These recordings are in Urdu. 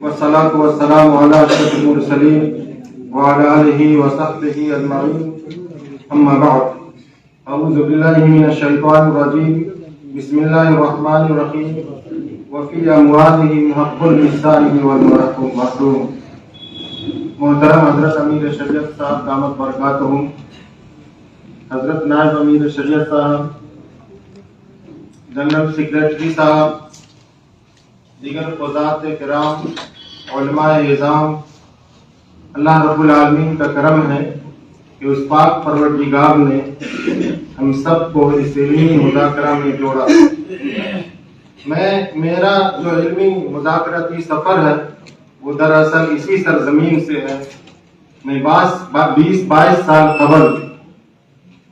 والصلاة والسلام على أشرف المرسلين وعلى آله وصحبه أجمعين أما بعد أعوذ بالله من الشيطان الرجيم بسم الله الرحمن الرحيم وفي أموالهم حق للسائل والمحروم. محترم حضرت امیر شریعت صاحب دامت برکاتہم، حضرت نائب امیر شریعت صاحب، جنرل سیکریٹری صاحب، دیگر قضات کرام، علماء اعظام، اللہ رب العالمین کا کرم ہے کہ اس پاک پروردگار نے ہم سب کو اس علمی مذاکرہ میں جوڑا. میرا جو علمی مذاکراتی سفر ہے وہ دراصل اسی سرزمین سے ہے. میں 20-22 سال قبل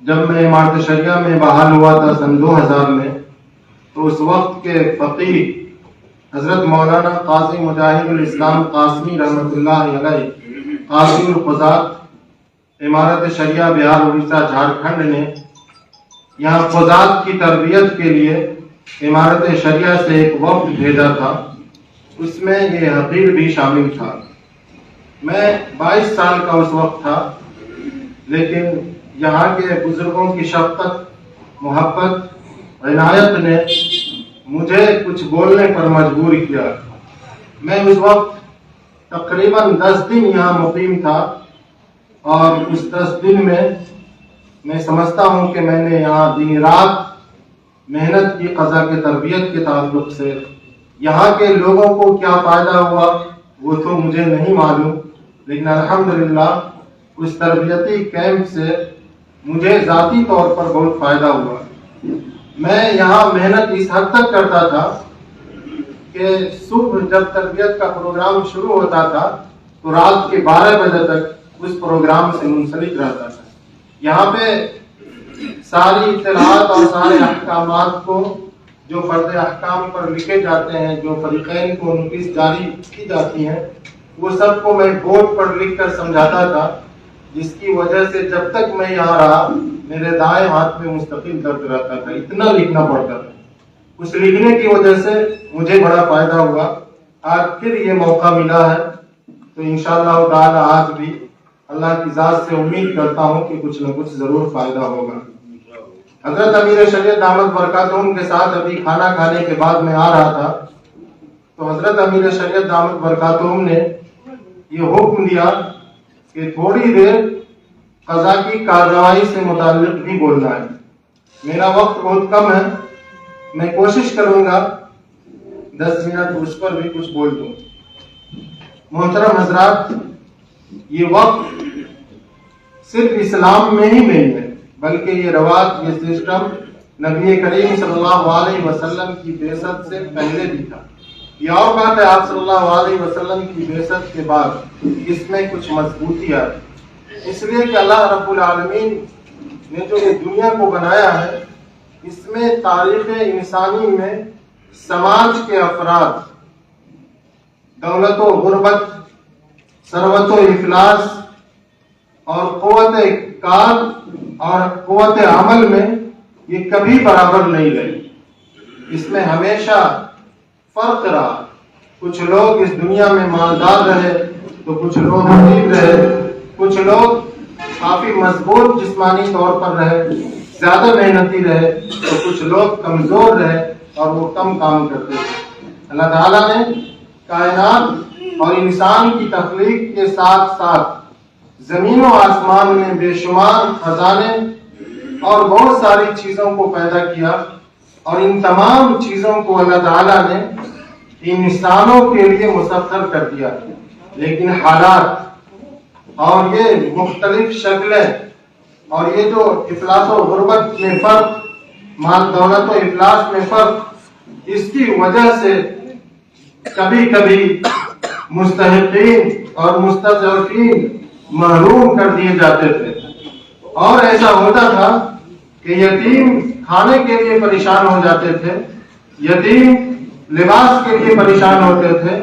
جب میں امارت شریعہ میں بحال ہوا تھا سن 2000 میں، تو اس وقت کے فقیہ حضرت مولانا قاضی مجاہد الاسلام قاسمی رحمۃ اللہ علیہ قاضی القضات امارت شریعہ بہار اڑیسہ جھارکھنڈ نے یہاں قضات کی تربیت کے لیے امارت شریعہ سے ایک وفد بھیجا تھا. اس میں یہ حقیر بھی شامل تھا. میں 22 سال کا اس وقت تھا، لیکن یہاں کے بزرگوں کی شفقت، محبت، عنایت نے مجھے کچھ بولنے پر مجبور کیا. میں اس وقت تقریباً 10 دن یہاں مقیم تھا، اور اس 10 دن میں سمجھتا ہوں کہ میں نے یہاں دن رات محنت کی. قضا کے تربیت کے تعلق سے یہاں کے لوگوں کو کیا فائدہ ہوا وہ تو مجھے نہیں معلوم، لیکن الحمدللہ اس تربیتی کیمپ سے مجھے ذاتی طور پر بہت فائدہ ہوا. میں یہاں محنت اس حد تک کرتا تھا کہ صبح جب تربیت کا پروگرام شروع ہوتا تھا تو رات کے 12 بجے تک اس پروگرام سے منسلک رہتا تھا. یہاں پہ ساری اطلاعات اور سارے احکامات کو جو فرض احکام پر لکھے جاتے ہیں، جو فریقین کو نوٹس جاری کی جاتی ہیں، وہ سب کو میں بورڈ پر لکھ کر سمجھاتا تھا، جس کی وجہ سے جب تک میں یہاں رہا میرے دائیں ہاتھ میں مستقل درد رہتا تھا. اتنا لکھنا پڑتا تھا. اس لکھنے کی وجہ سے مجھے بڑا فائدہ ہوا. آج پھر یہ موقع ملا ہے تو انشاءاللہ تعالی آج بھی اللہ کی ذات سے امید کرتا ہوں کہ کچھ نہ کچھ ضرور فائدہ ہوگا. حضرت امیر شریعت دامت برکاتہم کے ساتھ ابھی کھانا کھانے کے بعد میں آ رہا تھا تو حضرت امیر شریعت دامت برکاتہم نے یہ حکم دیا کہ تھوڑی دیر قضا کی کارروائی سے متعلق بھی بولنا ہے. میرا وقت بہت کم ہے، میں کوشش کروں گا 10 منٹ اس پر بھی کچھ بول دوں. محترم حضرات، یہ وقت صرف اسلام میں ہی نہیں ہے، بلکہ یہ رواج، یہ سسٹم نبی کریم صلی اللہ علیہ وسلم کی بعثت سے پہلے بھی تھا. یہ اور بات ہے آپ صلی اللہ علیہ وسلم کی بعثت کے بعد اس میں کچھ مضبوطی آئی، اس لیے کہ اللہ رب العالمین نے جو یہ دنیا کو بنایا ہے اس میں تاریخ انسانی میں سماج کے افراد دولت و غربت، ثروت و افلاس اور قوت کار اور قوت عمل میں یہ کبھی برابر نہیں رہی. اس میں ہمیشہ فرق رہا. کچھ لوگ اس دنیا میں مالدار رہے تو کچھ لوگ غریب رہے، کچھ لوگ کافی مضبوط جسمانی طور پر رہے، زیادہ محنتی رہے، تو کچھ لوگ کمزور رہے اور وہ کم کام کرتے تھے. اللہ تعالیٰ نے کائنات اور انسان کی تخلیق کے ساتھ ساتھ زمین و آسمان میں بے شمار خزانے اور بہت ساری چیزوں کو پیدا کیا، اور ان تمام چیزوں کو اللہ تعالیٰ نے انسانوں کے لیے مسخر کر دیا. لیکن حالات اور یہ مختلف شکلیں اور یہ جو افلاس و غربت میں فرق، مال دولت و افلاس میں فرق، اس کی وجہ سے کبھی کبھی مستحقین اور مستضعفین محروم کر دیے جاتے تھے. اور ایسا ہوتا تھا کہ یتیم کھانے کے لیے پریشان ہو جاتے تھے، یتیم لباس کے لیے پریشان ہوتے تھے،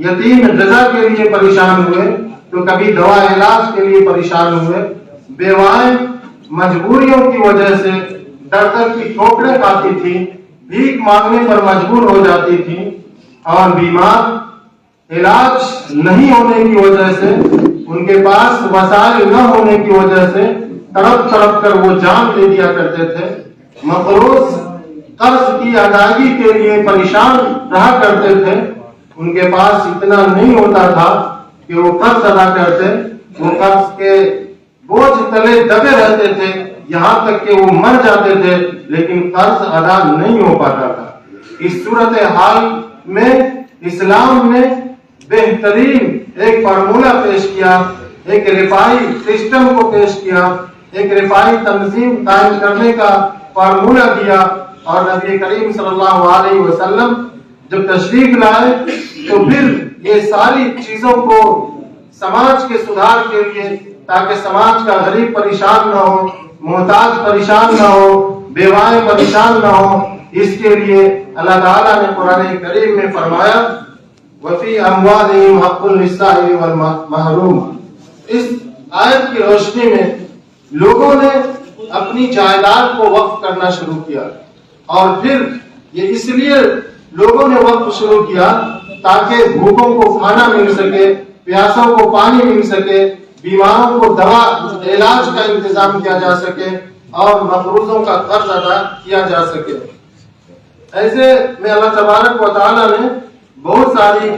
یتیم غذا کے لیے پریشان ہوئے تو کبھی دوا علاج کے لیے پریشان ہوئے. بیوائیں مجبوریوں کی وجہ سے در در کی ٹھوکریں کھاتی تھی، بھیک مانگنے پر مجبور ہو جاتی تھی، اور بیمار علاج نہیں ہونے کی وجہ سے، ان کے پاس وسائل نہ ہونے کی وجہ سے تڑپ تڑپ کر وہ جان دے دیا کرتے تھے، مقروض قرض کی ادائیگی کے لیے پریشان رہا کرتے تھے، ان کے پاس اتنا نہیں ہوتا تھا کہ وہ قرض ادا کرتے، وہ قرض کے بوجھ تلے دبے رہتے تھے، یہاں تک کہ وہ مر جاتے تھے لیکن قرض ادا نہیں ہو پاتا تھا۔ اس صورتحال میں اسلام نے بہترین ایک فارمولہ پیش کیا، ایک رفاہی سسٹم کو پیش کیا، ایک رفاہی تنظیم قائم کرنے کا فارمولہ دیا، اور نبی کریم صلی اللہ علیہ وسلم جب تشریف لائے تو پھر یہ ساری چیزوں کو سماج کے سدھار کے لیے، تاکہ سماج کا غریب پریشان نہ ہو، محتاج پریشان نہ ہو، بیوائیں پریشان نہ ہو، اس کے لیے اللہ تعالیٰ نے قرآن کریم میں فرمایا وفی اموالہم حق للسائل والمحروم۔ اس آیت کی روشنی میں لوگوں نے اپنی جائیداد کو وقف کرنا شروع کیا، اور پھر یہ اس لیے لوگوں نے وقف شروع کیا تاکہ بھوکوں کو کھانا مل سکے، پیاسوں کو پانی مل سکے، بیماروں کو دوا علاج کا انتظام کیا جا سکے، اور مقروضوں کا قرض ادا کیا جا سکے۔ ایسے میں اللہ تبارک و تعالیٰ نے بہت ساری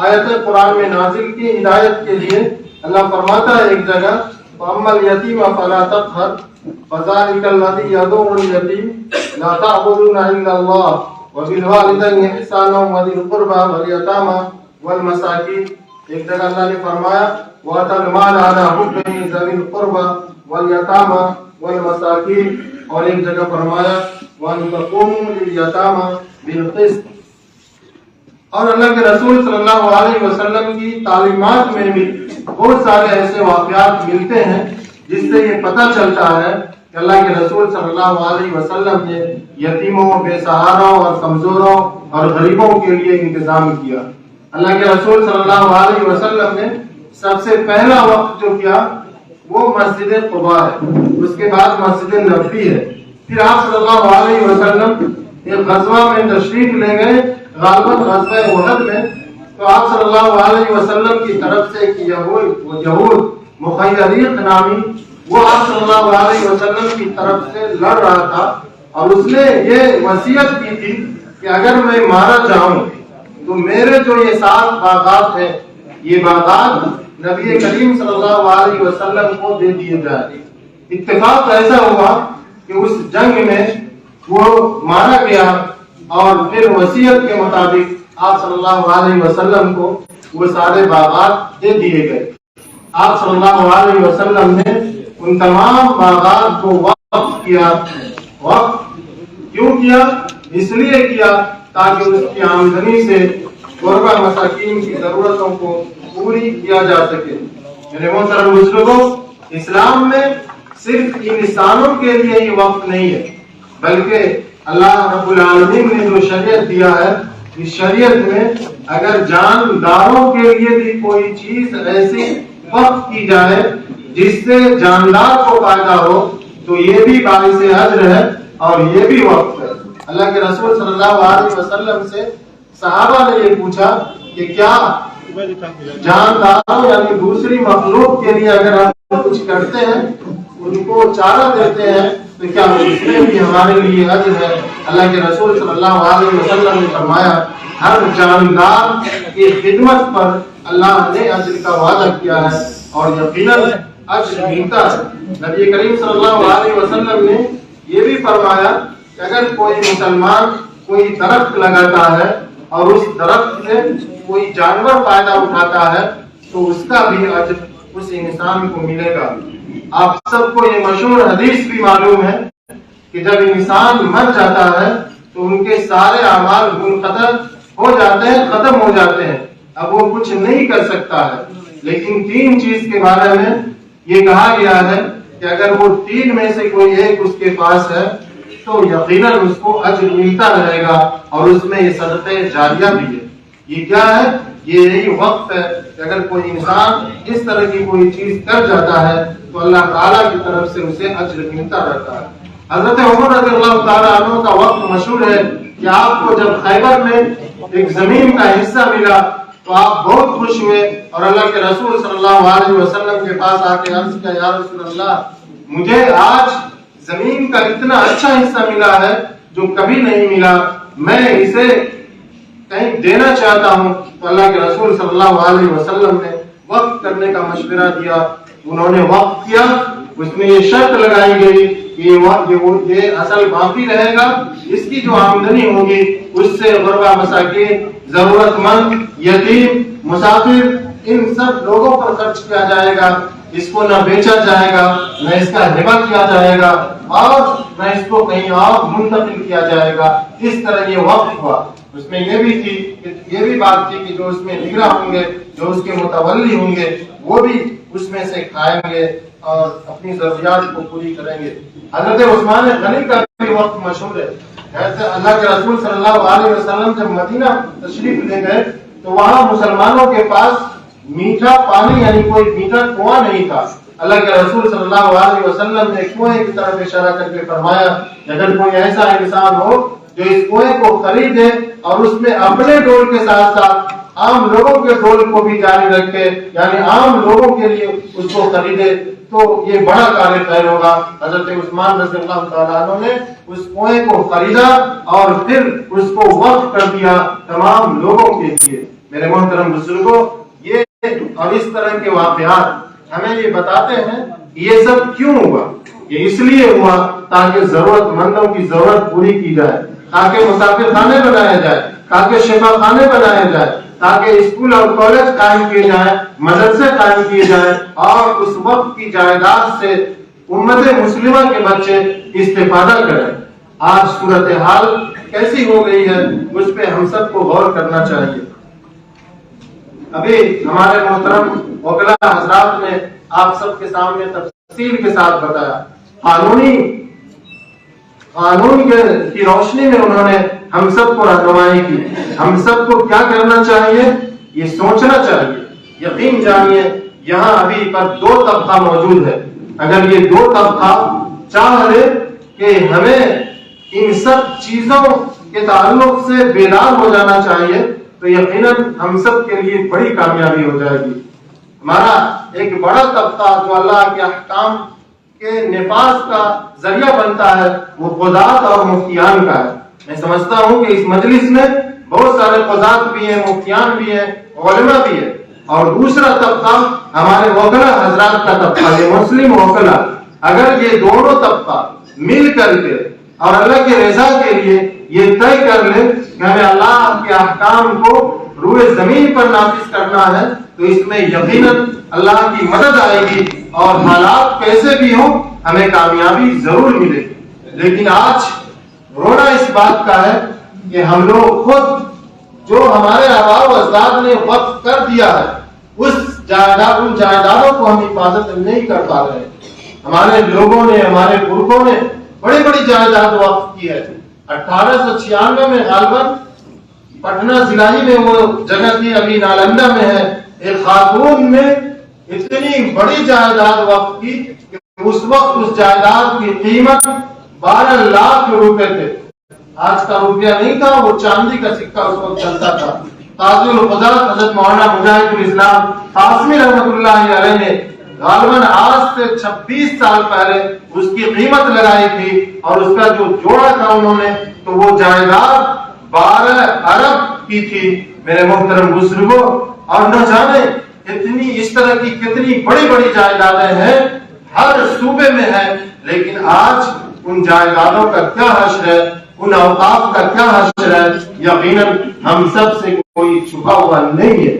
آیتیں قرآن میں نازل کی ہدایت کے لیے۔ اللہ فرماتا ہے ایک جگہ وَأَمَّا الْيَتِيمَ فَلَا تَقْهَرْ فَذَلِكَ الَّذِي يَدُعُّ الْيَتِيمَ لَا تَعْبُدُونَ إِلَّا اللَّهَ وَبِالْوَالِدَيْنِ إِحْسَانًا وَذِي الْقُرْبَى وَالْيَتَامَى وَالْمَسَاكِينِ۔ ایک جگہ اللہ نے فرمایا وَآتَى الْمَالَ عَلَى حُبِّهِ ذَوِي الْقُرْبَى وَالْيَتَامَى وَالْمَسَاكِينِ، اور ایک جگہ فرمایا وَأَن تَقُومُوا لِلْيَتَامَى بِالْقِسْطِ۔ اور اللہ کے رسول صلی اللہ علیہ وسلم کی تعلیمات میں بھی بہت سارے ایسے واقعات ملتے ہیں جس سے یہ پتہ چلتا ہے کہ اللہ کے رسول صلی اللہ علیہ وسلم نے یتیموں، بے سہاروں اور کمزوروں اور غریبوں کے لیے انتظام کیا۔ اللہ کے رسول صلی اللہ علیہ وسلم نے سب سے پہلا وقت جو کیا وہ مسجد قباء ہے، اس کے بعد مسجد نبوی ہے۔ پھر آپ صلی اللہ علیہ وسلم ایک غزوہ میں تشریف لے گئے، غالباً غزوہ احد میں، تو آپ صلی اللہ علیہ وسلم کی طرف سے ایک یہود مخیریق نامی، وہ آپ صلی اللہ علیہ وسلم کی طرف سے لڑ رہا تھا، اور اس نے یہ وصیت کی تھی کہ اگر میں مارا جاؤں تو میرے جو یہ 7 باغات ہیں، یہ باغات نبی کریم صلی اللہ علیہ وسلم کو دے دیے جائیں۔ اتفاق ایسا ہوا کہ اس جنگ میں وہ مارا گیا، اور پھر وصیت کے مطابق آپ صلی اللہ علیہ وسلم کو وہ سارے باغات دے دیے گئے۔ آپ صلی اللہ علیہ وسلم نے ان تمام باغات کو وقف کیا۔ وقف کیوں کیا؟ اس لیے کیا تاکہ اس کی آمدنی سے غربا مساکین کی ضرورتوں کو پوری کیا جا سکے۔ میرے محترم بزرگوں، اسلام میں صرف انسانوں کے لیے یہ وقف نہیں ہے، بلکہ اللہ رب العالمین نے جو شریعت دیا ہے، اس شریعت میں اگر جانداروں کے لیے بھی کوئی چیز ایسی وقف کی جائے جس سے جاندار کو فائدہ ہو تو یہ بھی باعث اجر ہے اور یہ بھی وقف ہے۔ اللہ کے رسول صلی اللہ علیہ وسلم سے صحابہ نے یہ پوچھا کہ کیا جانداروں یعنی دوسری مخلوق کے لیے اگر ہم کچھ کرتے ہیں، ان کو چارہ دیتے ہیں، تو کیا اس میں بھی ہمارے لیے اجر ہے؟ اللہ کے رسول صلی اللہ علیہ وسلم نے فرمایا ہر جاندار کی خدمت پر اللہ نے اجر کا وعدہ کیا ہے، اور یقیناً اجر ملتا ہے۔ نبی کریم صلی اللہ علیہ وسلم نے یہ بھی فرمایا کہ اگر کوئی مسلمان کوئی درخت لگاتا ہے اور اس درخت سے کوئی جانور فائدہ اٹھاتا ہے تو اس کا بھی اجر اس انسان کو ملے گا۔ آپ سب کو یہ مشہور حدیث بھی معلوم ہے کہ جب انسان مر جاتا ہے تو ان کے سارے اعمال منقطع ہو جاتے ہیں، ختم ہو جاتے ہیں، اب وہ کچھ نہیں کر سکتا ہے، لیکن 3 چیز کے بارے میں یہ کہا گیا ہے کہ اگر وہ 3 میں سے کوئی ایک اس کے پاس ہے تو یقیناً اس کو اجر ملتا رہے گا، اور اس میں یہ صدقہ جاریہ بھی ہے۔ یہ کیا ہے؟ یہ یہی وقت ہے کہ اگر کوئی انسان اس طرح کی کوئی چیز کر جاتا ہے تو اللہ تعالیٰ کی طرف سے اسے اجر ملتا رہتا ہے۔ حضرت عمر رضی اللہ تعالیٰ عنہ کا وقت مشہور ہے کہ آپ کو جب خیبر میں ایک زمین کا حصہ ملا تو آپ بہت خوش ہوئے اور اللہ کے رسول صلی اللہ علیہ وسلم کے پاس آ کے عرض کیا یا رسول اللہ مجھے آج زمین کا اتنا اچھا حصہ ملا ہے جو کبھی نہیں ملا، میں اسے کہیں دینا چاہتا ہوں۔ تو اللہ کے رسول صلی اللہ علیہ وسلم نے وقف کرنے کا مشورہ دیا، انہوں نے وقف کیا، اس میں یہ شرط لگائی گئی کہ یہ اصل باقی رہے گا، اس کی جو آمدنی ہوگی اس سے غربا مساکین، ضرورت مند، یتیم، مسافر، ان سب لوگوں پر خرچ کیا جائے گا، اس کو نہ بیچا جائے گا، نہ اس کا ہبہ کیا جائے گا اور نہ اس کو کہیں اور منتقل کیا جائے گا۔ اس طرح یہ وقف ہوا۔ اس میں یہ بھی تھی کہ یہ بھی بات تھی کہ جو اس میں نگراں ہوں گے، جو اس کے متولی ہوں گے، وہ بھی اس میں سے کھائیں گے اور اپنی ضروریات کو پوری کریں گے۔ حضرت عثمان غنی کا بھی وقت مشہور ہے۔ اللہ کے رسول صلی اللہ علیہ وسلم جب مدینہ تشریف لے گئے تو وہاں مسلمانوں کے پاس میٹھا پانی یعنی کوئی میٹھا کنواں نہیں تھا۔ اللہ کے رسول صلی اللہ علیہ وسلم نے کنویں کی طرف اشارہ کر کے فرمایا اگر کوئی ایسا انسان ہو جو اس کنویں کو خریدے اور اس میں اپنے ڈول کے ساتھ ساتھ عام لوگوں کے ڈول کو بھی جاری رکھے، یعنی عام لوگوں کے لیے اس کو خریدے، تو یہ بڑا کار خیر ہوگا۔ حضرت عثمان رضی اللہ تعالیٰ عنہ نے اس کنویں کو خریدا اور پھر اس کو وقف کر دیا تمام لوگوں کے لیے۔ میرے محترم بزرگوں، یہ اور اس طرح کے واقعات ہمیں یہ بتاتے ہیں یہ سب کیوں ہوا۔ یہ اس لیے ہوا تاکہ ضرورت مندوں کی ضرورت پوری کی جائے، تاکہ مسافر خانے بنائے جائے، تاکہ شفا خانے بنائے جائے، تاکہ اسکول اور کالج قائم کیے جائیں، مدرسے قائم کیے جائیں اور اس وقت کی جائیداد سے امت مسلمہ کے بچے استفادہ کریں۔ آج صورتحال کیسی ہو گئی ہے اس پہ ہم سب کو غور کرنا چاہیے۔ ابھی ہمارے محترم وکلاء حضرات نے آپ سب کے سامنے تفصیل کے ساتھ بتایا، قانون کی روشنی میں انہوں نے ہم سب کو رہنمائی کی۔ ہم سب کو کیا کرنا چاہیے؟ یہ سوچنا چاہیے۔ یقین جانیے یہاں ابھی پر دو طبقہ موجود ہے۔ اگر یہ دو طبقہ چاہ لے کہ ہمیں ان سب چیزوں کے تعلق سے بیدار ہو جانا چاہیے تو یقیناً ہم سب کے لیے بڑی کامیابی ہو جائے گی۔ ہمارا ایک بڑا طبقہ جو اللہ کے احکام کے نفاذ کا ذریعہ بنتا ہے وہ قضات اور مفتیان کا ہے۔ میں سمجھتا ہوں کہ اس مجلس میں بہت سارے قضات بھی ہیں، مفتیان بھی ہیں، علماء بھی ہیں، اور دوسرا طبقہ ہمارے وکلاء حضرات کا طبقہ، یہ مسلم وکلاء۔ اگر یہ دونوں طبقہ مل کر کے اور اللہ کی رضا کے لیے یہ طے کر لے کہ ہمیں اللہ کے احکام کو روئے زمین پر نافذ کرنا ہے تو اس میں یقیناً اللہ کی مدد آئے گی اور حالات کیسے بھی ہوں ہمیں کامیابی ضرور ملے گی۔ لیکن آج رونا اس بات کا ہے کہ ہم لوگ خود جو ہمارے آباء و اجداد نے وقف کر دیا ہے ان جائیدادوں کو ہم حفاظت نہیں کر پا رہے۔ ہمارے لوگوں نے، ہمارے پرکھوں نے بڑی بڑی جائیداد وقف کی ہے۔ 1896 میں غالباً پٹنہ ضلع ہی میں وہ جگہ تھی، ابھی نالندہ میں ہے، ایک خاتون نے اتنی بڑی جائیداد وقف کی کہ اس وقت اس جائیداد کی قیمت 12 لاکھ روپے تھے۔ آج کا روپیہ نہیں تھا، وہ چاندی کا سکہ اس وقت چلتا تھا۔ قاضی القضات حضرت مولانا مجاہد الاسلام قاسمی رحمۃ اللہ علیہ نے غالباً آج سے 26 سال پہلے اس کی قیمت لگائی تھی اور اس کا جو جوڑا تھا انہوں نے تو وہ جائیداد 12 ارب کی تھی۔ میرے محترم بزرگوں، اور نہ جانے اتنی اس طرح کی کتنی بڑی بڑی جائیدادیں ہیں، ہر صوبے میں ہیں، لیکن آج ان جائیدادوں کا کیا حشر ہے، ان اوقاف کا کیا حشر ہے، یقیناً ہم سب سے کوئی چھپا ہوا نہیں ہے۔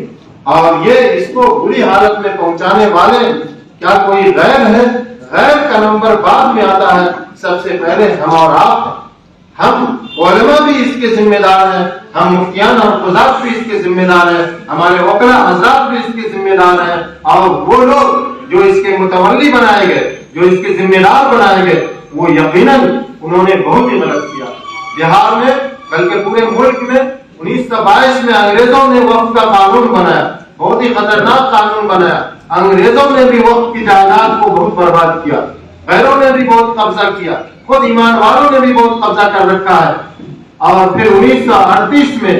اور یہ اس کو بری حالت میں پہنچانے والے کیا کوئی غیر ہے؟ غیر کا نمبر بعد میں آتا ہے، سب سے پہلے ہم اور آپ ہیں۔ ہم علماء بھی اس کے ذمہ دار ہیں، ہم مفتیان اور قضات بھی اس کے ذمہ دار ہیں، ہمارے وکلاء حضرات بھی اس کے ذمہ دار ہیں، اور وہ لوگ جو اس کے متولی بنائے گئے، جو اس کے ذمہ دار بنائے گئے، وہ یقیناً انہوں نے بہت ہی غلط کیا۔ بہار میں بلکہ پورے ملک میں 1922 میں انگریزوں نے وقف کا قانون بنایا، بہت ہی خطرناک قانون بنایا۔ انگریزوں نے بھی وقف کی جائیداد کو بہت برباد کیا، غیروں نے بھی بہت قبضہ کیا، خود ایمان والوں نے بھی بہت قبضہ کر رکھا ہے۔ اور پھر 1938 میں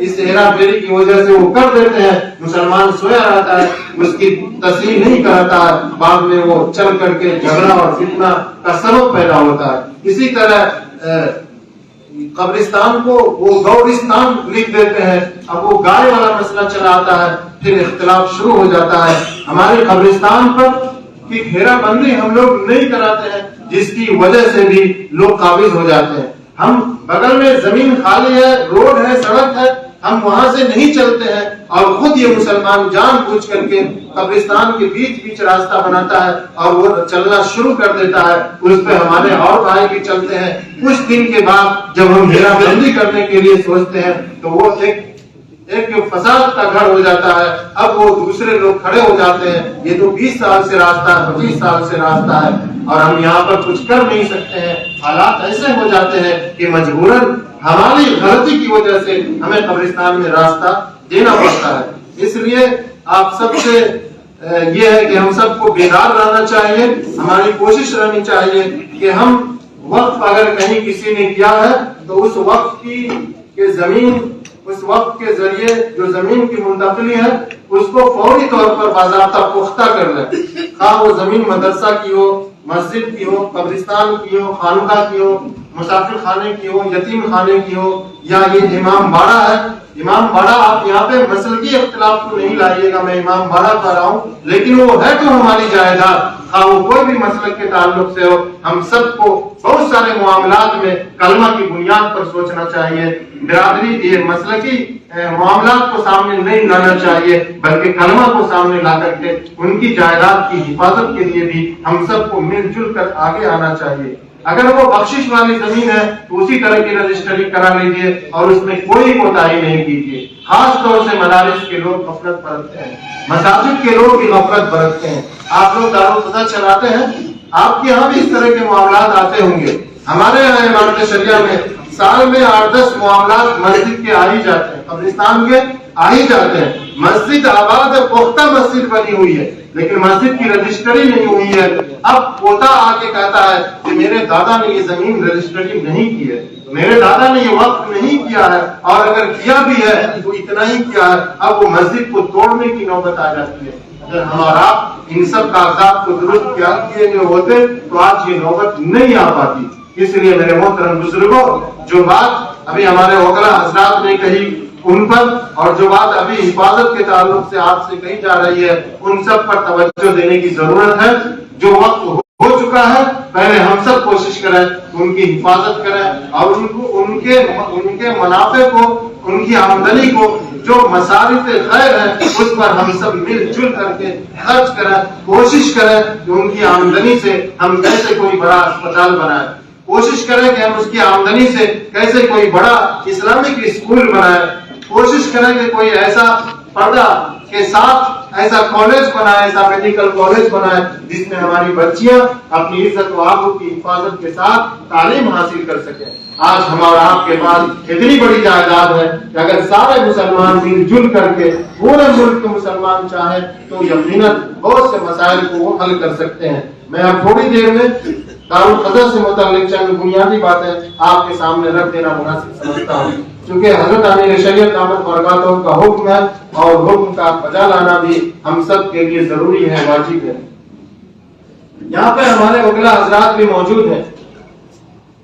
اس ہیرا پھیری کی وجہ سے وہ کر دیتے ہیں، مسلمان سویا رہتا ہے، اس کی تصحیح نہیں کرتا ہے، بعد میں وہ چل کر کے جھگڑا اور فتنہ کا سبب پیدا ہوتا ہے۔ اسی طرح قبرستان کو وہ گورستان لکھ دیتے ہیں، اب وہ گائے والا مسئلہ چلا آتا ہے، پھر اختلاف شروع ہو جاتا ہے۔ ہمارے قبرستان پر کی گھیرا بندی ہم لوگ نہیں کراتے ہیں، جس کی وجہ سے بھی لوگ قابض ہو جاتے ہیں۔ ہم بغل میں زمین خالی ہے، روڈ ہے، سڑک ہے، ہم وہاں سے نہیں چلتے ہیں، اور خود یہ مسلمان جان بوجھ کر کے قبرستان کے بیچ بیچ راستہ بناتا ہے اور وہ چلنا شروع کر دیتا ہے، اس پہ ہمارے اور بھائی بھی چلتے ہیں۔ کچھ دن کے بعد جب ہم گھیرا بندی کرنے کے لیے سوچتے ہیں تو وہ ایک فساد کا گھر ہو جاتا ہے، اب وہ دوسرے لوگ کھڑے ہو جاتے ہیں، یہ تو 20 سال سے راستہ ہے، 25 سال سے راستہ ہے، اور ہم یہاں پر کچھ کر نہیں سکتے ہیں۔ حالات ایسے ہو جاتے ہیں کہ مجبوراً ہماری غلطی کی وجہ سے ہمیں قبرستان میں راستہ دینا پڑتا ہے۔ اس لیے آپ سب سے یہ ہے کہ ہم سب کو بیدار رہنا چاہیے، ہماری کوشش رہنی چاہیے کہ ہم وقف اگر کہیں کسی نے کیا ہے تو اس وقف کی زمین، اس وقت کے ذریعے جو زمین کی منتقلی ہے اس کو فوری طور پر باضابطہ پختہ کر لیں، خواہ وہ زمین مدرسہ کی ہو، مسجد کی ہو، قبرستان کی ہو، خانقاہ کی ہو، مسافر خانے کی ہو، یتیم خانے کی ہو، یا یہ امام باڑہ ہے۔ امام باڑہ آپ یہاں پہ مسلکی اختلاف کو نہیں لائیے گا، میں امام باڑہ کر رہا ہوں، لیکن وہ ہے تو ہماری جائیداد، خواہ وہ کوئی بھی مسلک کے تعلق سے ہو۔ ہم سب کو بہت سارے معاملات میں کلمہ کی بنیاد پر سوچنا چاہیے، برادری یہ مسلکی معاملات کو سامنے نہیں لانا چاہیے، بلکہ کلمہ کو سامنے لا کر کے ان کی جائیداد کی حفاظت کے لیے بھی ہم سب کو مل جل کر آگے آنا چاہیے۔ اگر وہ بخشش والی زمین ہے تو اسی طرح کی رجسٹری کرا لیجیے اور اس میں کوئی کوتاہی نہیں کیجیے۔ خاص طور سے مدارس کے لوگ غفلت برتتے ہیں، مساجد کے لوگ بھی غفلت برتتے ہیں۔ آپ لوگ دارالفضا چلاتے ہیں، آپ کے یہاں بھی اس طرح کے معاملات آتے ہوں گے۔ ہمارے یہاں امارت شریعہ میں سال میں 8-10 معاملات مسجد کے آ ہی جاتے ہیں، قبرستان کے آ ہی جاتے ہیں۔ مسجد آباد پختہ مسجد بنی ہوئی ہے لیکن مسجد کی رجسٹری نہیں ہوئی ہے۔ اب پوتا آ کے کہتا ہے کہ میرے دادا نے یہ زمین رجسٹری نہیں کی ہے، میرے دادا نے یہ وقف نہیں کیا ہے، اور اگر کیا بھی ہے تو اتنا ہی کیا ہے۔ اب وہ مسجد کو توڑنے کی نوبت آ جاتی ہے۔ اگر ہمارا ان سب کاغذات کو درست کیے ہوئے ہوتے تو آج یہ نوبت نہیں آ پاتی۔ اس لیے میرے محترم بزرگوں، جو بات ابھی ہمارے وکلا حضرات نے کہی ان پر، اور جو بات ابھی حفاظت کے تعلق سے آپ سے کہی جا رہی ہے، ان سب پر توجہ دینے کی ضرورت ہے۔ جو وقت ہو چکا ہے پہلے ہم سب کوشش کریں ان کی حفاظت کریں، اور ان کے منافع کو، ان کی آمدنی کو، جو مصارف خیر ہے اس پر ہم سب مل جل کر کے خرچ کریں۔ کوشش کریں کہ ان کی آمدنی سے ہم کیسے کوئی بڑا اسپتال بنائیں، کوشش کریں کہ ہم اس کی آمدنی سے کیسے کوئی بڑا اسلامک اسکول بنائیں، کوشش کریں کہ کوئی ایسا پردہ کے ساتھ ایسا کالج بنائے، ایسا میڈیکل کالج بنائے جس میں ہماری بچیاں اپنی عزت و آبرو کی حفاظت کے ساتھ تعلیم حاصل کر سکیں۔ آج ہمارا آپ کے پاس اتنی بڑی جائیداد ہے کہ اگر سارے مسلمان مل جل کر کے پورے ملک کے مسلمان چاہیں تو یقیناً بہت سے مسائل کو وہ حل کر سکتے ہیں۔ میں اب تھوڑی دیر میں دارالفضا سے متعلق چند بنیادی باتیں آپ کے سامنے رکھ دینا مناسب سمجھتا ہوں، کیونکہ حضرت امیر شریعت دامت برکاتہ کا حکم ہے اور حکم کا بجا لانا بھی ہم سب کے لیے ضروری ہے، واجب ہے۔ یہاں پہ ہمارے وکلا حضرات بھی موجود ہیں،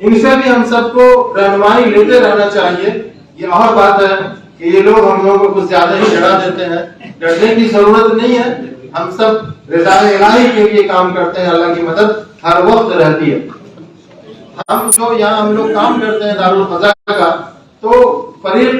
ان سے بھی ہم سب کو رہنمائی لیتے رہنا چاہیے۔ یہ اور بات ہے کہ یہ لوگ ہم لوگوں کو کچھ زیادہ ہی ڈرا دیتے ہیں، ڈرنے کی ضرورت نہیں ہے۔ ہم سب رضا الہی کے لیے کام کرتے ہیں، اللہ کی مدد ہر وقت رہتی ہے۔ ہم لوگ کام کرتے ہیں دارالفضا کا، تو فریق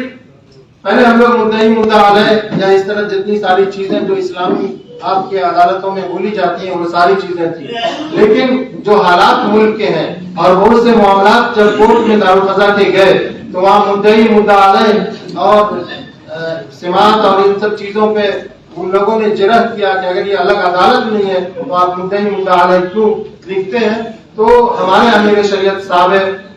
پہلے ہم لوگ مدعی مدعا علیہ یا اس طرح جتنی ساری چیزیں جو اسلامی آپ کی عدالتوں میں بولی جاتی ہیں وہ ساری چیزیں تھی، لیکن جو حالات ملک کے ہیں اور بہت سے معاملات جب کورٹ میں دارالفضا کے گئے تو وہاں مدعی مدعا علیہ اور سماعت اور ان سب چیزوں پہ ان لوگوں نے جرح کیا کہ اگر یہ الگ عدالت نہیں ہے تو آپ مدعی مدعا علیہ کیوں لکھتے ہیں۔ تو ہمارے امیر شریعت صاحب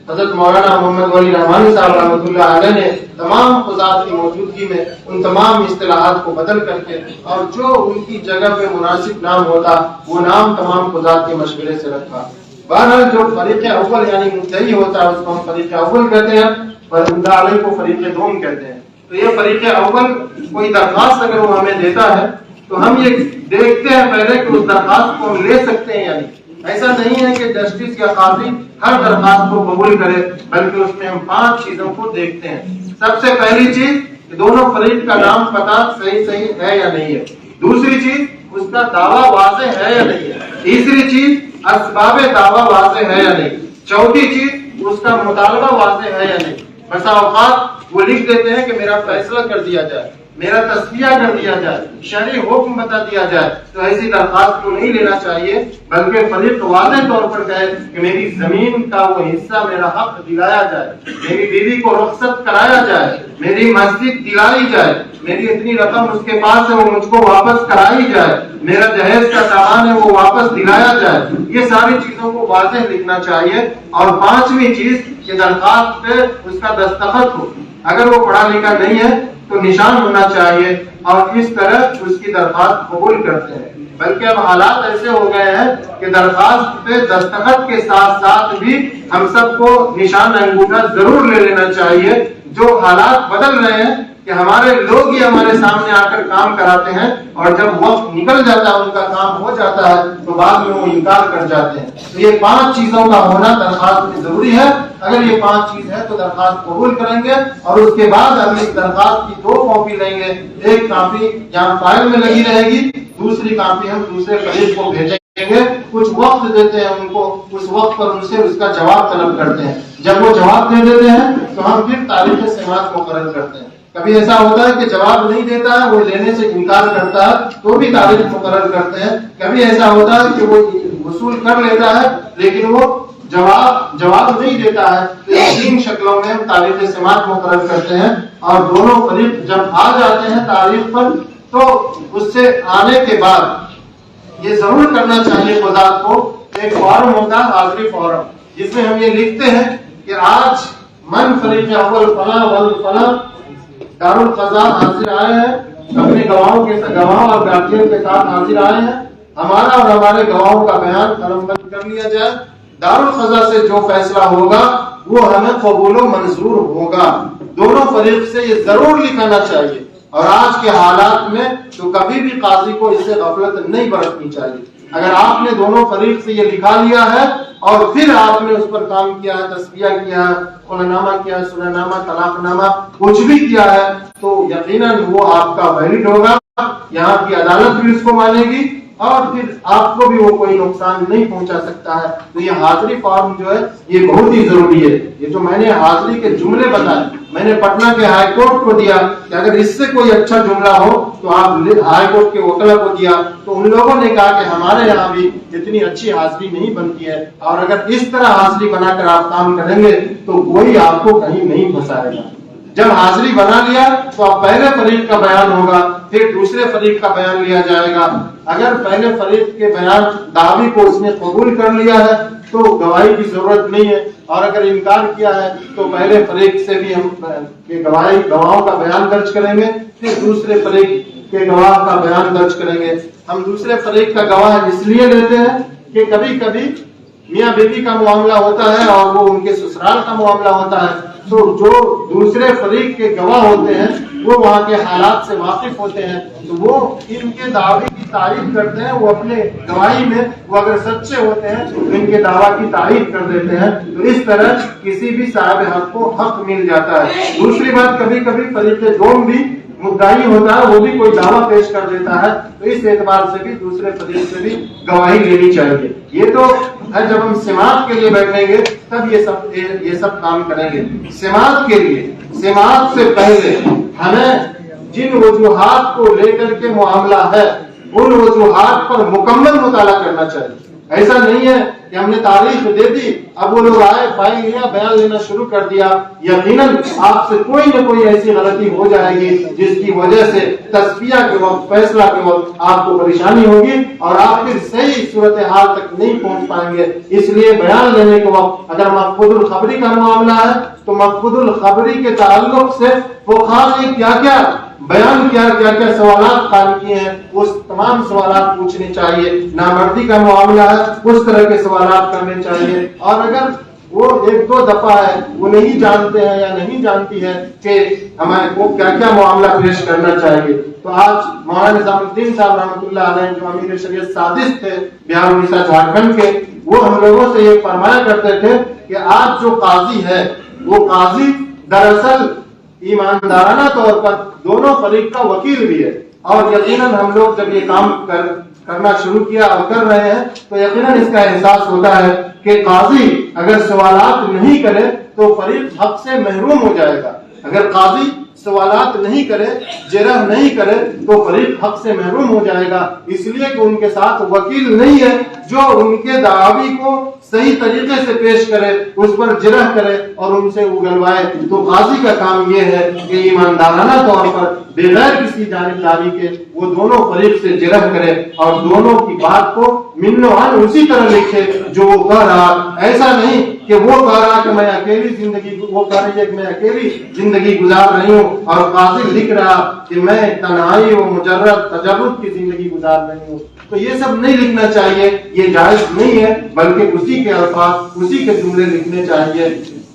حضرت مولانا محمد ولی رحمانی صاحب رحمۃ اللہ علیہ نے تمام قضات کی موجودگی میں ان تمام اصطلاحات کو بدل کر کے اور جو ان کی جگہ پہ مناسب نام ہوتا وہ نام تمام قضات کے مشورے سے رکھا۔ بہرحال جو فریق اول یعنی مدعی ہوتا ہے اس کو ہم فریق اول کہتے ہیں، اور مدعا علیہ کو فریق دوم کہتے ہیں۔ تو یہ فریق اول کوئی درخواست اگر وہ ہمیں دیتا ہے تو ہم یہ دیکھتے ہیں پہلے کہ اس درخواست کو ہم لے سکتے ہیں یا نہیں. ایسا نہیں ہے کہ جسٹس یا قاضی ہر درخواست کو قبول کرے، بلکہ اس میں ہم 5 چیزوں کو دیکھتے ہیں. سب سے پہلی چیز کہ دونوں فریق کا نام پتہ صحیح ہے یا نہیں ہے. دوسری چیز اس کا دعویٰ واضح ہے یا نہیں ہے. تیسری چیز اسباب دعویٰ واضح ہے یا نہیں. چوتھی چیز اس کا مطالبہ واضح ہے یا نہیں. بسا اوقات وہ لکھ دیتے ہیں کہ میرا فیصلہ کر دیا جائے، میرا تصفیہ کر دیا جائے، شرعی حکم بتا دیا جائے. تو ایسی درخواست کو نہیں لینا چاہیے، بلکہ فریق واضح طور پر کہے کہ میری زمین کا وہ حصہ، میرا حق دلایا جائے، میری بیوی کو رخصت کرایا جائے، میری مسجد دلائی جائے، میری اتنی رقم اس کے پاس ہے وہ مجھ کو واپس کرائی جائے، میرا جہیز کا سامان ہے وہ واپس دلایا جائے. یہ ساری چیزوں کو واضح لکھنا چاہیے. اور 5ویں چیز کہ درخواست پہ اس کا دستخط ہو. اگر وہ پڑھا لکھا نہیں ہے تو نشان ہونا چاہیے، اور اس طرح اس کی درخواست قبول کرتے ہیں. بلکہ اب حالات ایسے ہو گئے ہیں کہ درخواست پہ دستخط کے ساتھ ساتھ بھی ہم سب کو نشان انگوٹھا ضرور لے لینا چاہیے. جو حالات بدل رہے ہیں کہ ہمارے لوگ ہی ہمارے سامنے آ کر کام کراتے ہیں، اور جب وقت نکل جاتا ہے، ان کا کام ہو جاتا ہے، تو بعد میں وہ انکار کر جاتے ہیں. تو یہ 5 چیزوں کا ہونا درخواست میں ضروری ہے. اگر یہ 5 چیز ہے تو درخواست قبول کریں گے، اور اس کے بعد ہم اس درخواست کی 2 کاپی لیں گے. ایک کاپی یہاں فائل میں لگی رہے گی، دوسری کاپی ہم دوسرے فریق کو بھیجیں گے. کچھ وقت دیتے ہیں ان کو، اس وقت پر ان سے اس کا جواب طلب کرتے ہیں. جب وہ جواب دے دیتے ہیں تو ہم پھر تاریخ سماعت مقرر کرتے ہیں. کبھی ایسا ہوتا ہے کہ جواب نہیں دیتا ہے، وہ لینے سے انکار کرتا ہے، تو بھی تاریخ مقرر کرتے ہیں. کبھی ایسا ہوتا ہے کہ وہ وصول کر لیتا ہے لیکن وہ جواب نہیں دیتا ہے. تو 3 شکلوں میں ہم تاریخ سماعت مقرر کرتے ہیں. اور دونوں فریق جب آ جاتے ہیں تاریخ پر، تو اس سے آنے کے بعد یہ ضرور کرنا چاہیے قضات کو، ایک فارم ہوتا ہے حاضری فارم، جس میں ہم یہ لکھتے ہیں کہ آج من فریق اول فلاں فلاں دارالقضاء حاضر آئے ہیں، اپنے گواہوں اور گواہیوں کے ساتھ حاضر آئے ہیں. ہمارا اور ہمارے گواہوں کا بیان قلم بند کر لیا جائے. دارالقضاء سے جو فیصلہ ہوگا وہ ہمیں قبول و منظور ہوگا. دونوں فریق سے یہ ضرور لکھانا چاہیے. اور آج کے حالات میں تو کبھی بھی قاضی کو اس سے غفلت نہیں برتنی چاہیے. اگر آپ نے دونوں فریق سے یہ لکھا لیا ہے اور پھر آپ نے اس پر کام کیا ہے، تصفیہ کیا ہے، خلعنامہ کیا ہے، سلحنامہ، طلاق نامہ کچھ بھی کیا ہے، تو یقیناً وہ آپ کا ویلڈ ہوگا. یہاں کی عدالت بھی اس کو مانے گی، اور پھر آپ کو بھی وہ کوئی نقصان نہیں پہنچا سکتا ہے. تو یہ حاضری فارم جو ہے یہ بہت ہی ضروری ہے. یہ جو میں نے حاضری کے جملے بتائے، میں نے پٹنہ کے ہائی کورٹ کو دیا کہ اگر اس سے کوئی اچھا جملہ ہو تو آپ ہائی کورٹ کے وکلا کو دیا. تو ان لوگوں نے کہا کہ ہمارے یہاں بھی اتنی اچھی حاضری نہیں بنتی ہے، اور اگر اس طرح حاضری بنا کر آپ کام کریں گے تو کوئی آپ کو کہیں نہیں پھنسائے گا. جب حاضری بنا لیا تو اب پہلے فریق کا بیان ہوگا، پھر دوسرے فریق کا بیان لیا جائے گا. اگر پہلے فریق کے بیان دعوی کو اس نے قبول کر لیا ہے تو گواہی کی ضرورت نہیں ہے، اور اگر انکار کیا ہے تو پہلے فریق سے بھی ہم گواہوں کا بیان درج کریں گے، پھر دوسرے فریق کے گواہ کا بیان درج کریں گے. ہم دوسرے فریق کا گواہ اس لیے لیتے ہیں کہ کبھی کبھی میاں بیوی کا معاملہ ہوتا ہے اور وہ ان کے سسرال کا معاملہ ہوتا ہے. تو جو دوسرے فریق کے گواہ ہوتے ہیں وہ وہاں کے حالات سے واقف ہوتے ہیں، تو وہ ان کے دعوے کی تعریف کرتے ہیں. وہ اپنے گواہی میں وہ اگر سچے ہوتے ہیں تو ان کے دعویٰ کی تعریف کر دیتے ہیں. تو اس طرح کسی بھی صاحب حق کو حق مل جاتا ہے. دوسری بات، کبھی کبھی فریق دوم بھی مدعی ہوتا ہے، وہ بھی کوئی دعویٰ پیش کر دیتا ہے. تو اس اعتبار سے بھی دوسرے فریق سے بھی گواہی لینی چاہیے. یہ تو ہے جب ہم سماعت کے لیے بیٹھیں گے تب یہ سب کام کریں گے. سماعت کے لیے، سماعت سے پہلے ہمیں جن وجوہات کو لے کر کے معاملہ ہے ان وجوہات پر مکمل مطالعہ کرنا چاہیے. ایسا نہیں ہے کہ ہم نے تاریخ دے دی، اب وہ لوگ آئے، فائل لیا، بیان لینا شروع کر دیا. یقیناً آپ سے کوئی نہ کوئی ایسی غلطی ہو جائے گی جس کی وجہ سے تصفیہ کے وقت، فیصلہ کے وقت آپ کو پریشانی ہوگی اور آپ پھر صحیح صورتحال تک نہیں پہنچ پائیں گے. اس لیے بیان لینے کے وقت اگر مفقود الخبری کا معاملہ ہے تو مفقود الخبری کے تعلق سے فقہاء نے کیا کیا بیان کیا سوالات قائم کیے ہیں، اس تمام سوالات پوچھنے چاہیے. نامردی کا معاملہ ہے، اس طرح کے سوالات کرنے چاہیے. اور اگر وہ ایک دو دفعہ ہے، وہ نہیں جانتے ہیں یا نہیں جانتی ہے کہ ہمارے کو کیا کیا معاملہ پیش کرنا چاہیے۔ تو آج مولانا نظام الدین صاحب رحمۃ اللہ علیہ جو امیر شریعت سادس تھے بہار اڑیسہ جھارکھنڈ کے، وہ ہم لوگوں سے یہ فرمایا کرتے تھے کہ آج جو قاضی ہے وہ قاضی دراصل ایماندارانہ طور پر دونوں فریق کا وکیل بھی ہے، اور یقیناً ہم لوگ جب یہ کام کرنا شروع کیا اور کر رہے ہیں تو یقیناً اس کا احساس ہوتا ہے کہ قاضی اگر سوالات نہیں کرے تو فریق حق سے محروم ہو جائے گا، اگر قاضی سوالات نہیں کرے، جرح نہیں کرے تو فریق حق سے محروم ہو جائے گا، اس لیے کہ ان کے ساتھ وکیل نہیں ہے جو ان کے دعوی کو صحیح طریقے سے پیش کرے، اس پر جرح کرے اور ان سے اگلوائے۔ تو قاضی کا کام یہ ہے کہ ایماندارانہ طور پر بغیر کسی جانبداری کے وہ دونوں فریق سے جرح کرے اور دونوں کی بات کو من و عن اسی طرح لکھے جو وہ کہہ رہا، ایسا نہیں کہ وہ کہہ رہا کہ میں اکیلی زندگی، وہ کہہ رہی ہے کہ میں اکیلی زندگی گزار رہی ہوں اور قاضی لکھ رہا کہ میں تنہائی و مجرد تجرد کی زندگی گزار رہی ہوں۔ تو یہ سب نہیں لکھنا چاہیے، یہ جائز نہیں ہے، بلکہ اسی کے الفاظ، اسی کے جملے لکھنے چاہیے۔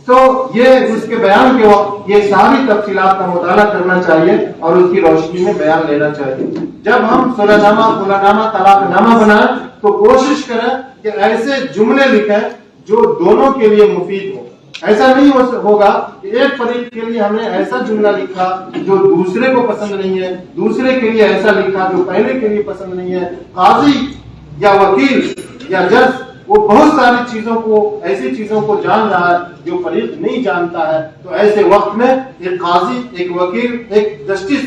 تو یہ اس کے بیان کے وقت یہ ساری تفصیلات کا مطالعہ کرنا چاہیے اور اس کی روشنی میں بیان لینا چاہیے۔ جب ہم صلح نامہ، خلا نامہ، طلاق نامہ بنائیں تو کوشش کریں کہ ایسے جملے لکھیں جو دونوں کے لیے مفید ہو۔ ایسا نہیں ہوگا کہ ایک فریق کے لیے ہم نے ایسا جملہ لکھا جو دوسرے کو پسند نہیں ہے، دوسرے کے لیے ایسا لکھا جو پہلے کے لیے پسند نہیں ہے۔ قاضی یا وکیل یا جج وہ بہت ساری چیزوں کو، ایسی چیزوں کو جان رہا ہے جو فریق نہیں جانتا ہے، تو ایسے وقت میں ایک قاضی، ایک وکیل، ایک جسٹس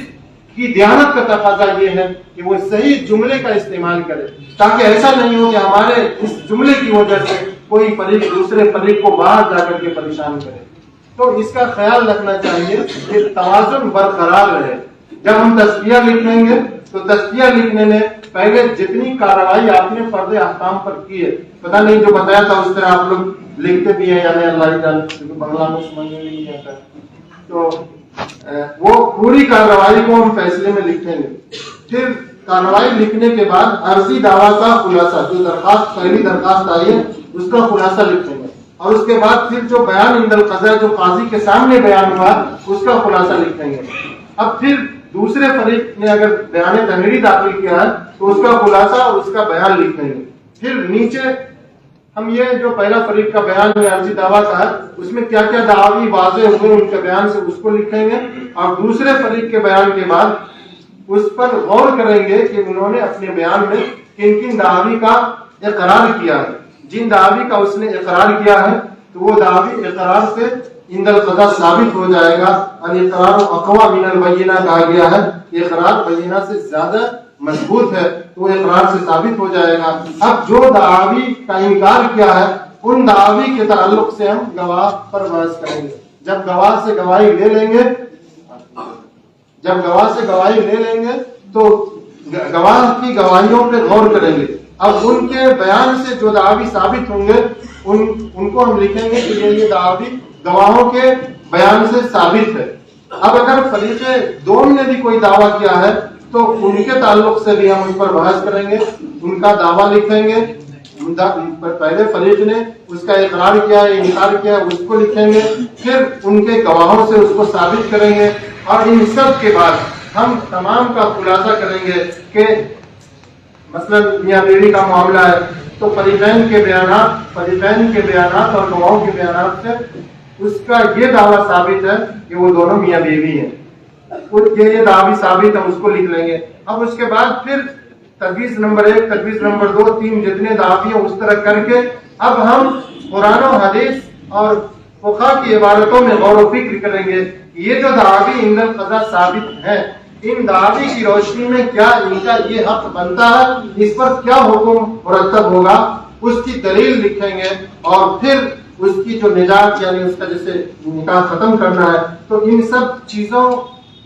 کی دیانت کا تقاضا یہ ہے کہ وہ صحیح جملے کا استعمال کرے، تاکہ ایسا نہیں ہو کہ ہمارے اس جملے کی وجہ سے کوئی فریق دوسرے فریق کو باہر جا کر کے پریشان کرے۔ تو اس کا خیال رکھنا چاہیے کہ توازن برقرار رہے۔ جب ہم تزکیہ لکھیں گے تو تزکیہ لکھنے میں پہلے جتنی کارروائی آپ نے فرض احکام پر کی ہے، پتہ نہیں جو بتایا تھا اس طرح آپ لوگ لکھتے بھی ہیں یا نہیں، اللہ جان بنگلہ میں سمجھ میں نہیں آتا، تو وہ پوری کارروائی کو ہم فیصلے میں لکھیں گے۔ پھر کارروائی لکھنے کے بعد عرضی دعویٰ کا خلاصہ، جو درخواست، پہلی درخواست آئی ہے اس کا خلاصہ لکھیں گے، اور اس کے بعد پھر جو بیان عند القضاء جو قاضی کے سامنے بیان ہوا اس کا خلاصہ لکھیں گے۔ اب پھر دوسرے فریق نے اگر بیان تحریری داخل کیا ہے تو اس کا خلاصہ اور اس کا بیان لکھیں گے۔ پھر نیچے ہم یہ جو پہلا فریق کا بیان ہے عرضی دعویٰ کا ہے، اس میں کیا کیا دعوی واضح ہوئے ان کے بیان سے اس کو لکھیں گے، اور دوسرے فریق کے بیان کے بعد اس پر غور کریں گے کہ انہوں نے اپنے بیان میں کن کن دعوی کا اقرار کیا ہے۔ جن دعوی کا اس نے اقرار کیا ہے تو وہ دعوی اقرار سے عند القضاء ثابت ہو جائے گا، اور اقرار اقوی من البینہ کہا گیا ہے، اقرار بینہ سے زیادہ مضبوط ہے، تو وہ اقرار سے ثابت ہو جائے گا۔ اب جو دعوی کا انکار کیا ہے ان دعوی کے تعلق سے ہم گواہ پر بحث کریں گے۔ جب گواہ سے گواہی لے لیں گے، جب گواہ سے گواہی لے لیں گے تو گواہ کی گواہیوں پہ غور کریں گے۔ اب ان کے بیان سے جو دعوی ثابت ہوں گے ان کو ہم لکھیں گے کہ یہ دعوی گواہوں کے بیان سے ثابت ہے۔ اب اگر فریق دوم نے بھی کوئی دعویٰ کیا ہے تو ان کے تعلق سے بھی ہم اس پر بحث کریں گے، ان کا دعویٰ لکھیں گے۔ پہلے فریق نے اس کا اقرار کیا ہے، انکار کیا ہے، اس کو لکھیں گے، پھر ان کے گواہوں سے اس کو ثابت کریں گے، اور ان سب کے بعد ہم تمام کا خلاصہ کریں گے کہ مثلا میاں بیوی کا معاملہ ہے تو فریقین کے بیانات اور گواہوں کے بیانات سے اس کا یہ دعویٰ ثابت ہے کہ وہ دونوں میاں بیوی ہیں، یہ دعوی ثابت ہے، اس کو لکھ لیں گے۔ اب اس کے بعد پھر تجویز نمبر 1، تجویز نمبر 2، 3 جتنے دعوی ہیں اس طرح کر کے اب ہم قرآن و حدیث اور فقہ کی عبارتوں میں غور و فکر کریں گے کہ یہ جو دعوی عند القضاء ثابت ہیں، ان دعوی کی روشنی میں کیا ان کا یہ حق بنتا ہے، اس پر کیا حکم مرتب ہوگا، اس کی دلیل لکھیں گے، اور پھر اس کی جو نجات یعنی اس کا جیسے نکاح ختم کرنا ہے تو ان سب چیزوں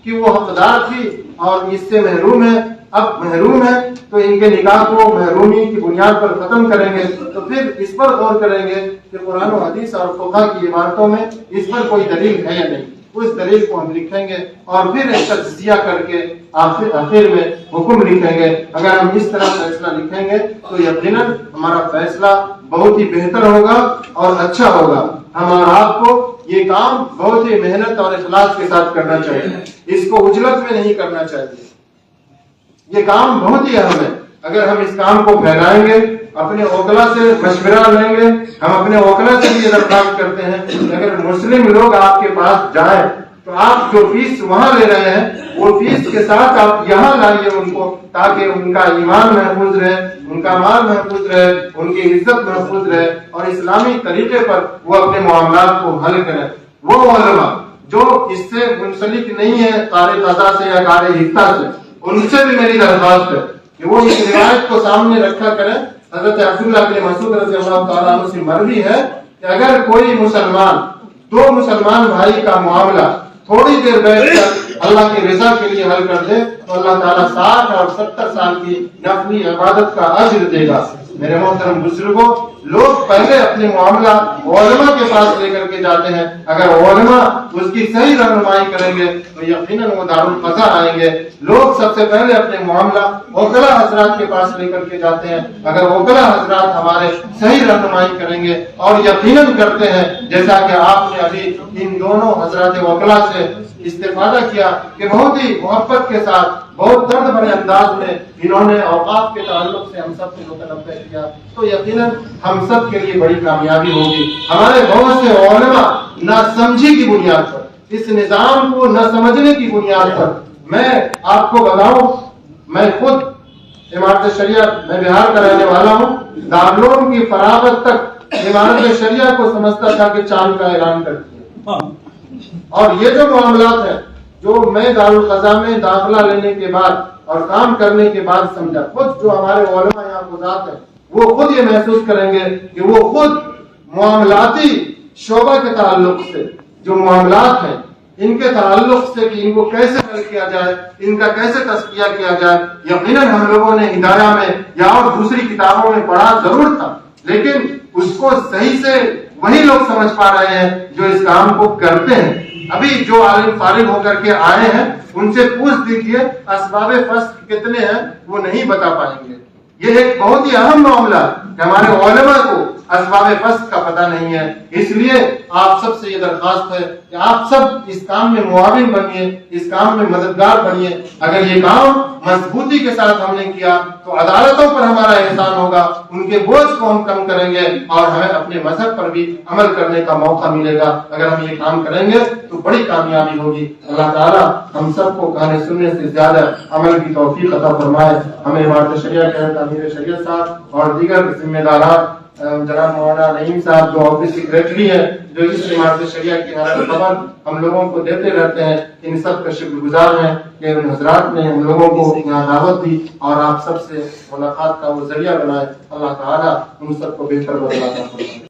کی وہ حقدار تھی اور اس سے محروم ہے، اب محروم ہے تو ان کے نکاح کو محرومی کی بنیاد پر ختم کریں گے۔ تو پھر اس پر غور کریں گے کہ قرآن و حدیث اور فقہ کی عبارتوں میں اس پر کوئی دلیل ہے یا نہیں۔ اس دلیل کو ہم لکھیں گے اور پھر اس کا تجزیہ کر کے آخر میں حکم لکھیں گے. اگر ہم اس طرح فیصلہ لکھیں گے تو یقیناً ہمارا فیصلہ بہت ہی بہتر ہوگا اور اچھا ہوگا. ہم اور آپ کو یہ کام بہت ہی محنت اور اخلاص کے ساتھ کرنا چاہیے. اس کو عجلت میں نہیں کرنا چاہیے. یہ کام بہت ہی اہم ہے. اگر ہم اس کام کو پھیلائیں گے, اپنے وکلا سے مشورہ لیں گے, ہم اپنے وکلا سے بھی یہ درخواست کرتے ہیں کہ اگر مسلم لوگ آپ کے پاس جائیں تو آپ جو فیس وہاں لے رہے ہیں وہ فیس کے ساتھ آپ یہاں لائیے ان کو, تاکہ ان کا ایمان محفوظ رہے, ان کا مال محفوظ رہے, ان کی عزت محفوظ رہے اور اسلامی طریقے پر وہ اپنے معاملات کو حل کریں. وہ علماء جو اس سے منسلک نہیں ہے قاری قضا سے یا قاری حفتہ سے, ان سے بھی میری درخواست ہے کہ وہ اس روایت کو سامنے رکھا کریں. حضرت عبداللہ بن مسعود رضی اللہ تعالیٰ عنہ سے مروی ہے کہ اگر کوئی مسلمان دو مسلمان بھائی کا معاملہ تھوڑی دیر بیٹھ کر اللہ کی رضا کے لیے حل کر دے تو اللہ تعالیٰ 60 اور 70 سال کی نفلی عبادت کا اجر دے گا. میرے محترم بزرگوں, لوگ پہلے اپنے معاملہ علماء کے پاس لے کر کے جاتے ہیں. اگر علماء اس کی صحیح رہنمائی کریں گے تو یقیناً وہ دارالقضا آئیں گے. لوگ سب سے پہلے اپنے معاملہ وکلا حضرات کے پاس لے کر کے جاتے ہیں. اگر وکلا حضرات ہمارے صحیح رہنمائی کریں گے اور یقیناً کرتے ہیں, جیسا کہ آپ نے ابھی ان دونوں حضرات وکلا سے استفادہ کیا کہ بہت ہی محبت کے ساتھ, بہت درد بھرے انداز میں انہوں نے اوقاف کے تعلق سے ہم سب سے متنبہ کیا, تو یقیناً ہم سب کے لیے بڑی کامیابی ہوگی. ہمارے بہت سے علماء نہ سمجھی کی بنیاد پر, اس نظام کو نہ سمجھنے کی بنیاد پر, میں آپ کو بتاؤں, میں خود امارت شریعہ, میں بہار کا رہنے والا ہوں, دارالعلوم کی فراغت تک امارت شریعہ کو سمجھتا تھا کہ چاند کا اعلان کرتی ہے. اور یہ جو معاملات ہیں جو میں دارالقضا میں داخلہ لینے کے بعد اور کام کرنے کے بعد سمجھا, خود جو ہمارے علماء یہاں قضات ہیں وہ خود یہ محسوس کریں گے کہ وہ خود معاملاتی شعبہ کے تعلق سے جو معاملات ہیں ان کے تعلق سے کہ ان کو کیسے حل کیا جائے, ان کا کیسے تزکیہ کیا جائے, یقیناً ہم لوگوں نے ہدایہ میں یا اور دوسری کتابوں میں پڑھا ضرور تھا, لیکن اس کو صحیح سے وہی لوگ سمجھ پا رہے ہیں جو اس کام کو کرتے ہیں. ابھی جو عالم فارغ ہو کر کے آئے ہیں ان سے پوچھ دیجیے اسباب فسق کتنے ہیں, وہ نہیں بتا پائیں گے. یہ ایک بہت ہی اہم معاملہ ہے کہ ہمارے علماء کو اسباب فسق کا پتہ نہیں ہے. اس لیے آپ سب سے یہ درخواست ہے کہ آپ سب اس کام میں معاون بنیے, اس کام میں مددگار بنیے. اگر یہ کام مضبوطی کے ساتھ ہم نے کیا تو عدالتوں پر ہمارا احسان ہوگا, ان کے بوجھ کو ہم کم کریں گے اور ہمیں اپنے مذہب پر بھی عمل کرنے کا موقع ملے گا. اگر ہم یہ کام کریں گے تو بڑی کامیابی ہوگی. اللہ تعالیٰ ہم سب کو کہنے سننے سے زیادہ عمل کی توفیق عطا فرمائے. ہمیں امارت شریعہ کے امیر شریعت صاحب اور دیگر ذمہ داران, جناب مولانا نعیم صاحب جو آفس سیکریٹری ہیں, جو اس امارت شریعہ کی ہر خبر ہم لوگوں کو دیتے رہتے ہیں, ان سب کا شکر گزار ہیں کہ ان حضرات نے ہم لوگوں کو یہاں دعوت دی اور آپ سب سے ملاقات کا وہ ذریعہ بنائے. اللہ تعالیٰ ان سب کو بہتر بتانا.